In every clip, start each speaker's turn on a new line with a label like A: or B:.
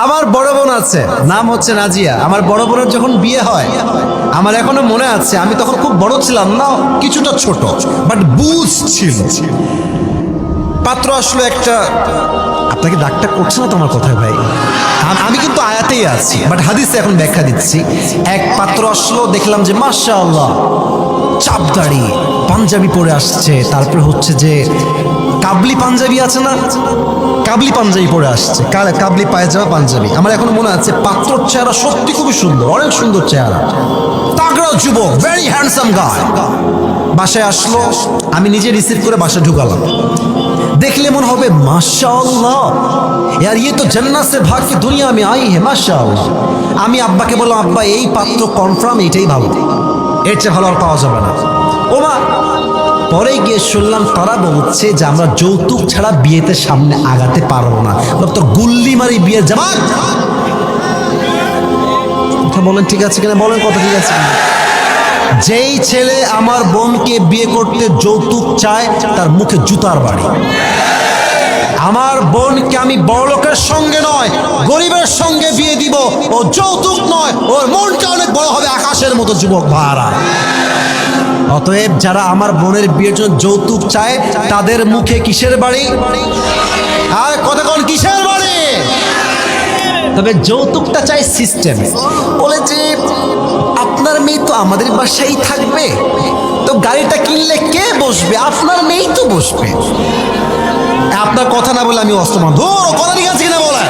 A: আমার বড় বোন আছে, নাম হচ্ছে নাজিয়া। আমার বড় বোনের যখন বিয়ে হয়, আমার এখনো মনে আছে, আমি তখন খুব বড় ছিলাম না, কিছুটা ছোট, বাট বুঝ ছিল। পাত্র আসলো একটা, আপনাকে ডাক্তার করছে না তোমার কথায় ভাই, আমি কিন্তু আয়াতেই আছি, বাট হাদিসে এখন ব্যাখ্যা দিচ্ছি। এক পাত্র আসলো, দেখলাম যে মাশাআল্লাহ চাপ দাড়ি, পাঞ্জাবি পরে আসছে, তারপরে হচ্ছে যে কাবলি পাঞ্জাবি আছে না, কাবলি পাঞ্জাবি পরে আসছে, কাবলি পায়জামা পাঞ্জাবি। আমার এখনো মনে আছে, পাত্রর চেহারা সত্যি খুবই সুন্দর, অনেক সুন্দর চেহারা, তাগড়া যুবক, ভেরি হ্যান্ডসাম গায়। বাসায় আসলো, আমি নিজে রিসিভ করে বাসায় ঢুকালাম। দেখলে মনে হবে মাশাআল্লাহ यार ये तो जन्नत से भाग के दुनिया में आई है माशाআল্লাহ। আমি আব্বাকে বললাম, আব্বা এই পাত্র কনফার্ম এটাই ভালো, এর চেয়ে ভালো আর পাওয়া যাবে না। ও মা, পরে গিয়ে শুনলাম তারা বলছে যে আমরা যৌতুক ছাড়া বিয়েতে সামনে আগাতে পারবো না। তো গুল্লি মারি বিয়ের জামাত। কথা বলেন ঠিক আছে কিনা, বলেন কথা ঠিক আছে কিনা। যেই ছেলে আমার বোনকে বিয়ে করতে যৌতুক চায়, তার মুখে জুতার বাড়ি। আমার বোনকে আমি বড়লোকের সঙ্গে নয়, গরিবের সঙ্গে বিয়ে দিব। ও যৌতুক নয়, ওর মনটা অনেক বড় হবে, আকাশের মতো যুবক ভাড়া। অতএব যারা আমার বোনের বিয়ের জন্য যৌতুক চায়, তাদের মুখে কিসের বাড়ি আর কতক্ষণ কিসের বাড়ি। তবে যৌতুকটা চাই সিস্টেম। বলে যে আপনার মেয়ে তো আমাদের বাসায় থাকবে, তো গাড়িটা কিনলে কে বসবে? আপনার মেয়েই তো বসবে। আপনার কথা না বলে আমি অস্তমান ধরো, কথা ঠিক আছে কিনা বলেন।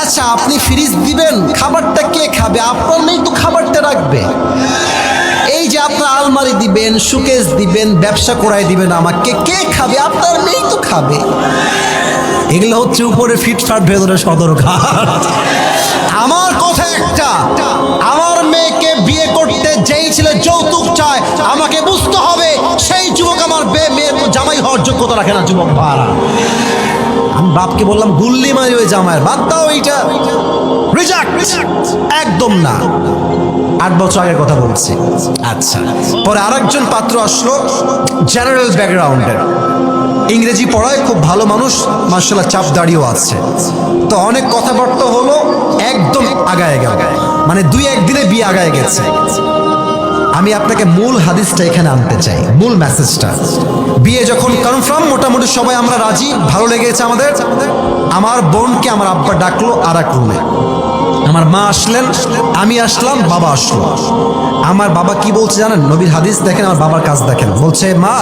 A: আচ্ছা আপনি ফ্রিজ দিবেন, খাবারটা কে খাবে? আপনার মেয়ে তো খাবারটা রাখবে। এই যে আপনার আলমারি দিবেন, সুকেস দিবেন, ব্যবসা করাই দিবেন আমাকে, কে খাবে? আপনার মেয়ে তো খাবে। এগুলো হচ্ছে উপরে ফিটফাট, ভেতরে সদরঘাট। আমার কথা একটা, আমার মেয়েকে বিয়ে করতে যেই ছেলে যৌতুক চায়, আমাকে বুঝতে হবে সেই যুবক আমার মেয়ের জামাই হওয়ার যোগ্যতা রাখে না। যুবক ভাড়া, আমি বাপকে বললাম গুল্লি মারি ওই জামাইয়ের, বাদ দাও এইটা, রিজেক্ট, একদম না। 8 বছর আগের কথা বলছি। আচ্ছা, পরে আরেকজন পাত্র আসলো, জেনারেল ব্যাকগ্রাউন্ডের, ইংরেজি পড়ায়, খুব ভালো মানুষ, মাশাআল্লাহ চাপ দাড়িও আছে। তো অনেক কথাবার্তা হলো, একদম আগায় গেল, মানে 2-1 দিনে বিয়ে আগায় গেছে। আমি আপনাকে মূল হাদিসটা এখানে আনতে চাই, মূল মেসেজটা। বিয়ে যখন কনফার্ম, মোটামুটি সবাই আমরা রাজি, ভালো লেগেছে আমাদের। আমার বোনকে আমার আব্বা ডাকলো আর এক রুমে, আমার মা আসলেন, আমি আসলাম, বাবা আসলো। আমার বাবা কি বলছে জানেন? নবীর হাদিস দেখেন, আমার বাবার কাজ দেখেন। বলছে, মা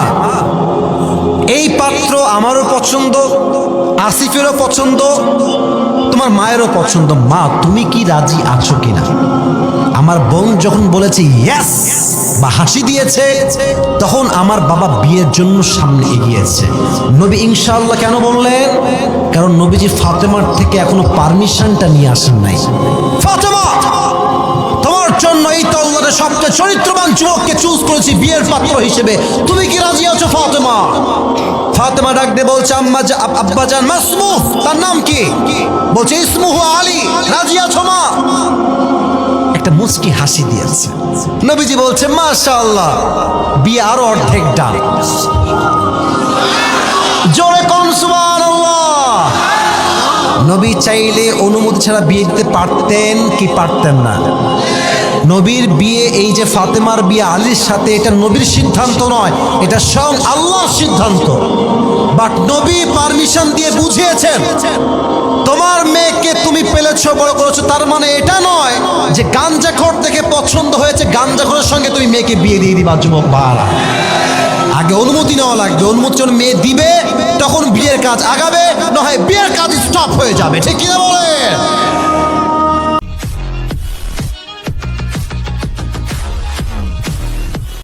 A: এই পাত্র আমারও পছন্দ, আসিফেরও পছন্দ, তোমার মায়েরও পছন্দ, মা তুমি কি রাজি আছো কিনা? আমার বোন যখন বলেছে ইয়েস বা হাসি দিয়েছে, তখন আমার বাবা বিয়ের জন্য সামনে এগিয়েছে। নবী ইনশাআল্লাহ কেন বললেন? কারণ নবীজি ফাতেমার থেকে এখনো পারমিশনটা নিয়ে আসেন নাই। ফাতেমা, তোমার জন্য এই তল্লাতে সবচেয়ে চরিত্রবান যুবককে চুজ করেছি বিয়ের পাত্র হিসেবে, তুমি কি রাজি আছো ফাতেমা? ফাতেমা ডাক দিয়ে বলছে, আব্বাজান মাসমুহ, তার নাম কি? বলছে ইসমুহু আলী, রাজি আছো মা? একটা মুচকি হাসি দিয়েছে। নবীজি বলছে মাশাআল্লাহ, বিয়ে আরো অর্ধেক ডান। জোরে কোন সুবহানাল্লাহ। নবী চাইলে অনুমতি ছাড়া বিয়ে দিতে পারতেন কি পারতেন না? নবীর বিয়ে, এই যে ফাতেমার বিয়ে আলীর সাথে, এটা নবীর সিদ্ধান্ত নয়, এটা স্বয়ং আল্লাহর সিদ্ধান্ত। বাট নবী পারমিশন দিয়ে বুঝিয়েছেন, তোমার মেয়েকে তুমি পেলেছো, বড় করেছো, তার মানে এটা নয় যে গাঞ্জাখোর থেকে পছন্দ হয়েছে, গাঞ্জাখোরের সঙ্গে তুমি মেয়েকে বিয়ে দিয়ে দিবা। যুবক ভাড়া, আগে অনুমতি নেওয়া লাগবে। অনুমতি যখন মেয়ে দিবে, তখন বিয়ের কাজ আগাবে, না হয় বিয়ের কাজ স্টপ হয়ে যাবে। ঠিক কিনা বলে?